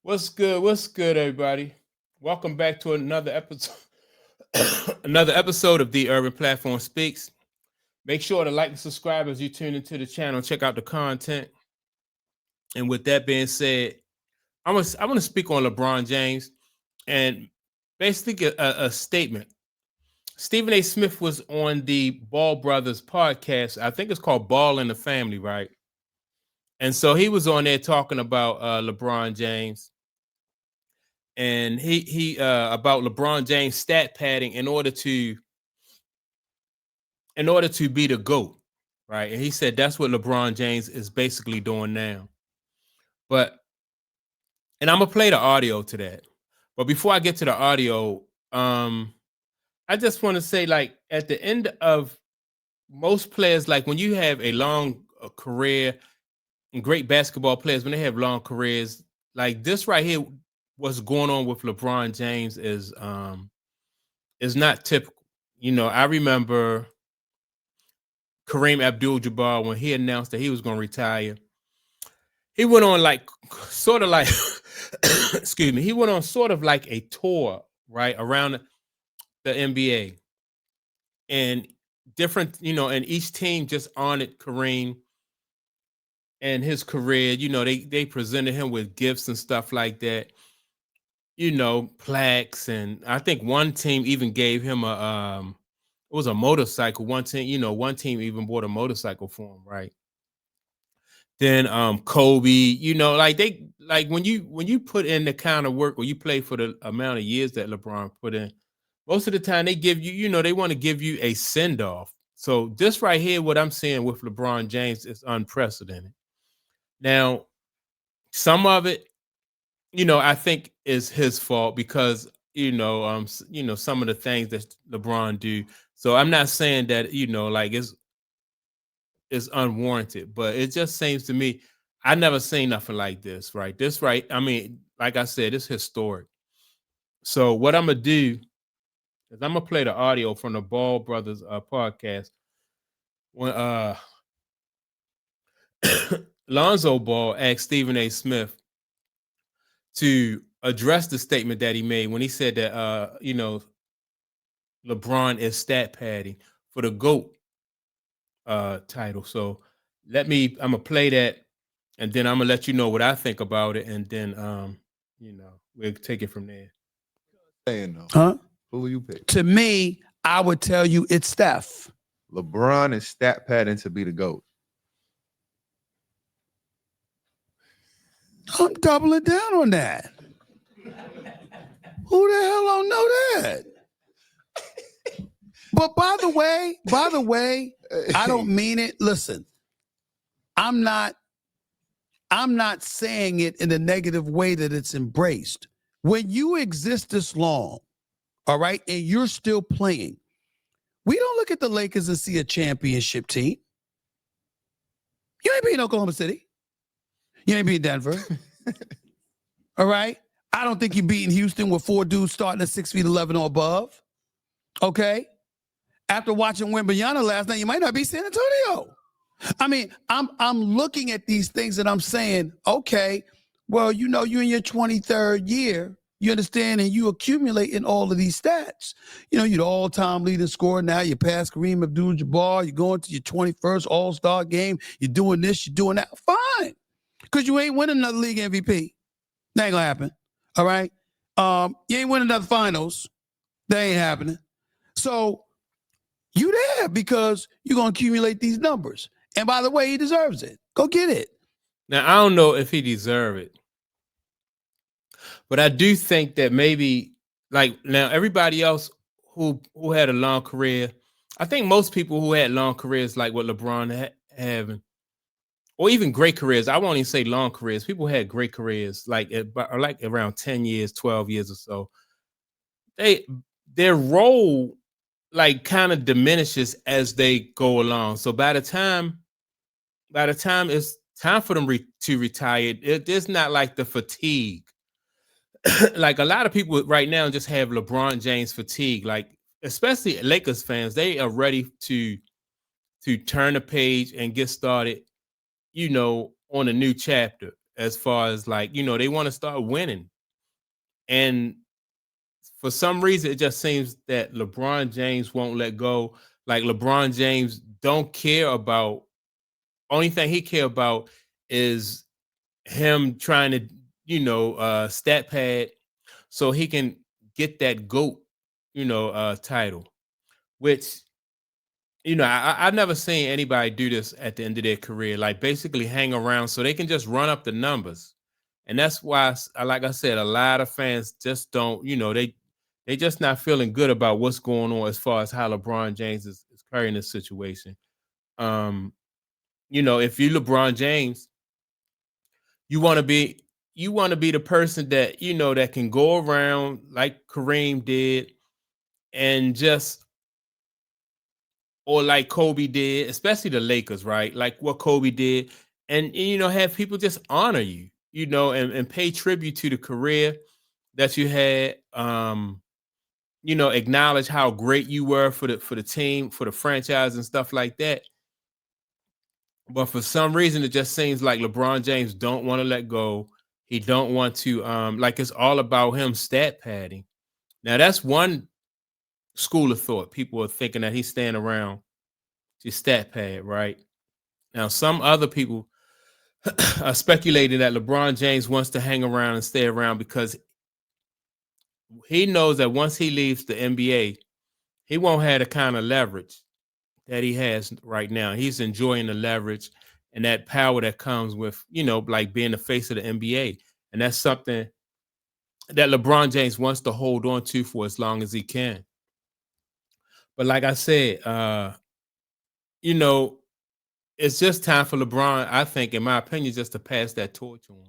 What's good? What's good, everybody? Welcome back to another episode, another episode of the Urban Platform Speaks. Make sure to like and subscribe as you tune into the channel. Check out the content. And with that being said, I want to speak on LeBron James and basically a statement. Stephen A. Smith was on the Ball Brothers podcast. I think it's called Ball in the Family, right? And so he was on there talking about LeBron James, and he about LeBron James stat padding in order to be the GOAT, right? And he said that's what LeBron James is basically doing now. But and I'm gonna play the audio to that. But before I get to the audio, I just want to say, like, at the end of most players, like when you have a long career, and great basketball players, when they have long careers, like this right here, what's going on with LeBron James is not typical. You know, I remember Kareem Abdul-Jabbar when he announced that he was going to retire. He went on like sort of like excuse me, he went on sort of like a tour, right, around the NBA. And different, and each team just honored Kareem and his career. You know, they presented him with gifts and stuff like that. You know, plaques, and I think one team even gave him it was a motorcycle. One team even bought a motorcycle for him, right? Then Kobe, like when you put in the kind of work or you play for the amount of years that LeBron put in, most of the time they give you, they want to give you a send-off. So this right here, what I'm saying with LeBron James is unprecedented. Now, some of it, I think is his fault because some of the things that LeBron do. So I'm not saying that like it's unwarranted, but it just seems to me I never seen nothing like this. Right, this right. I mean, like I said, it's historic. So what I'm gonna do is I'm gonna play the audio from the Ball Brothers podcast when Lonzo Ball asked Stephen A. Smith to address the statement that he made when he said that LeBron is stat padding for the GOAT title. So I'm gonna play that, and then I'm gonna let you know what I think about it, and then we'll take it from there. Huh? Who will you pick? To me, I would tell you it's Steph. LeBron is stat padding to be the GOAT. I'm doubling down on that. Who the hell don't know that? But by the way, I don't mean it. Listen, I'm not saying it in a negative way that it's embraced. When you exist this long, all right, and you're still playing, we don't look at the Lakers and see a championship team. You ain't beating Oklahoma City. You ain't beating Denver. All right? I don't think you're beating Houston with 4 dudes starting at 6'11" or above. Okay? After watching Wembanyama last night, you might not be San Antonio. I mean, I'm looking at these things and I'm saying, okay, well, you're in your 23rd year. You understand? And you accumulate in all of these stats. You're the all-time leading scorer now. You pass Kareem Abdul-Jabbar. You're going to your 21st All-Star game. You're doing this. You're doing that. Fine. Because you ain't winning another league MVP. That ain't going to happen. All right? You ain't winning another finals. That ain't happening. So you there because you're going to accumulate these numbers. And by the way, he deserves it. Go get it. Now, I don't know if he deserves it, but I do think that maybe, like, now everybody else who had a long career, I think most people who had long careers like what LeBron having, or even great careers, I won't even say long careers. People had great careers, like around 10 years, 12 years or so. Their role like kind of diminishes as they go along. So by the time it's time for them to retire, there's not like the fatigue. Like a lot of people right now just have LeBron James fatigue. Like especially Lakers fans, they are ready to turn the page and get started, on a new chapter. as far as like, they want to start winning. And for some reason, it just seems that LeBron James won't let go. Like LeBron James don't care about, only thing he care about is him trying to, stat pad so he can get that GOAT, title, which, I've never seen anybody do this at the end of their career, like basically hang around so they can just run up the numbers. And that's why, like I said, a lot of fans just don't, they just not feeling good about what's going on as far as how LeBron James is carrying this situation. Um, if you LeBron James, you want to be the person that that can go around like Kareem did and just, or like Kobe did, especially the Lakers, right? Like what Kobe did, and have people just honor you, and pay tribute to the career that you had. Acknowledge how great you were for the team, for the franchise, and stuff like that. But for some reason, it just seems like LeBron James don't want to let go. He don't want to, like it's all about him stat padding. Now that's one school of thought. People are thinking that he's staying around to stat pad, right? Now some other people are speculating that LeBron James wants to hang around and stay around because he knows that once he leaves the NBA, he won't have the kind of leverage that he has right now. He's enjoying the leverage and that power that comes with, like being the face of the NBA. And that's something that LeBron James wants to hold on to for as long as he can. But like I said, it's just time for LeBron, I think, in my opinion, just to pass that torch on.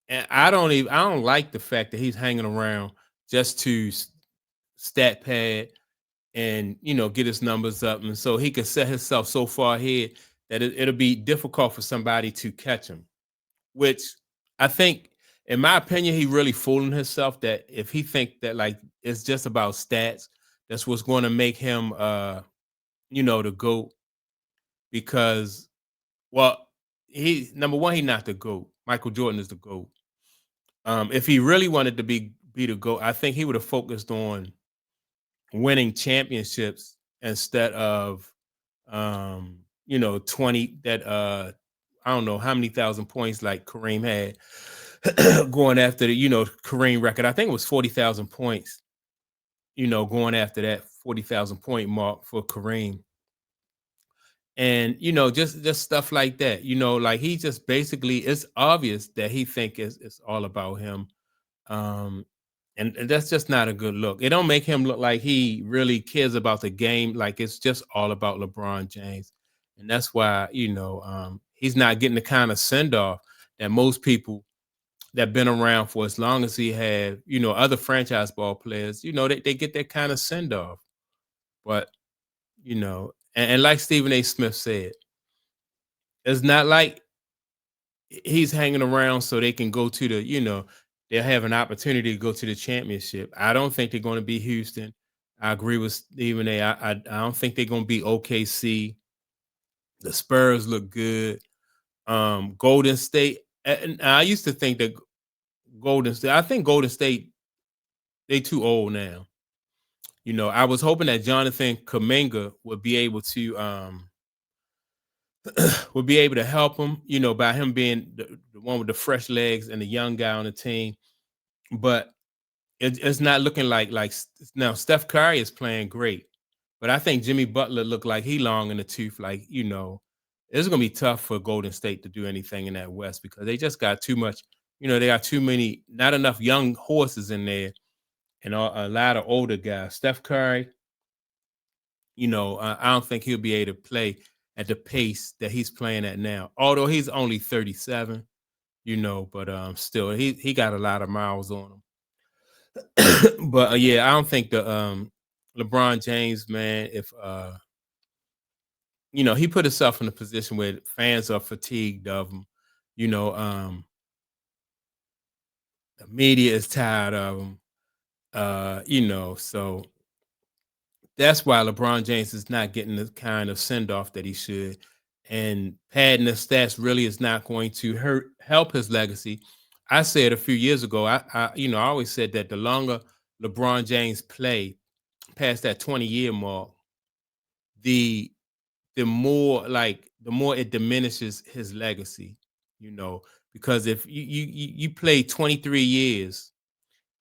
And I don't like the fact that he's hanging around just to stat pad and get his numbers up, and so he can set himself so far ahead that it'll be difficult for somebody to catch him. Which I think, in my opinion, he really fooling himself. That if he think that like it's just about stats, that's what's going to make him, the GOAT. Because, well, he number one, he not the GOAT. Michael Jordan is the GOAT. If he really wanted to be the GOAT, I think he would have focused on winning championships instead of 20 that I don't know how many thousand points like Kareem had going after the Kareem record. I think it was 40,000 points, going after that 40,000 point mark for Kareem. And just stuff like that, like he just basically, it's obvious that he think it's all about him. um and that's just not a good look. It don't make him look like he really cares about the game. Like it's just all about LeBron James. And that's why, he's not getting the kind of send off that most people that been around for as long as he have, other franchise ball players, they get that kind of send off. But, and like Stephen A. Smith said, it's not like he's hanging around so they can go to the, they'll have an opportunity to go to the championship. I don't think they're going to be Houston. I agree with Stephen A. I don't think they're going to be OKC. The Spurs look good. Golden State. And I used to think that I think Golden State, they too old now. I was hoping that Jonathan Kuminga would be able to help him, by him being the one with the fresh legs and the young guy on the team. But it's not looking like now Steph Curry is playing great, but I think Jimmy Butler looked like he long in the tooth. Like, it's gonna be tough for Golden State to do anything in that West because they just got too much. They got too many, not enough young horses in there, and a lot of older guys. Steph Curry, I don't think he'll be able to play at the pace that he's playing at now. Although he's only 37, but still he got a lot of miles on him. But yeah, I don't think the LeBron James, man, if he put himself in a position where fans are fatigued of him, the media is tired of him, so that's why LeBron James is not getting the kind of send off that he should. and padding the stats really is not going to help his legacy. I said a few years ago, I always said that the longer LeBron James play past that 20-year mark, the more it diminishes his legacy, because if you play 23 years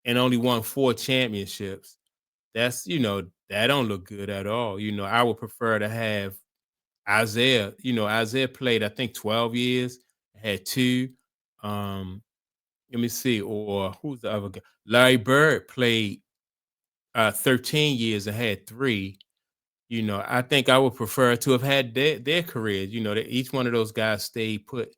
and only won 4 championships, that's that don't look good at all. I would prefer to have Isaiah. Isaiah played, I think, 12 years, had 2. Um, Let me see, or who's the other guy? Larry Bird played 13 years and had 3. I think I would prefer to have had their careers. That each one of those guys stayed put,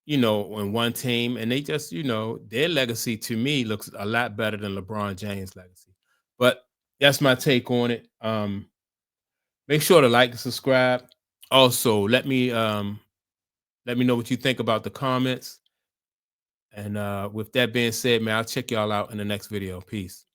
on one team, and they just, their legacy to me looks a lot better than LeBron James' legacy. But that's my take on it. Make sure to like and subscribe. Also, let me know what you think about the comments. And with that being said, man, I'll check y'all out in the next video. Peace.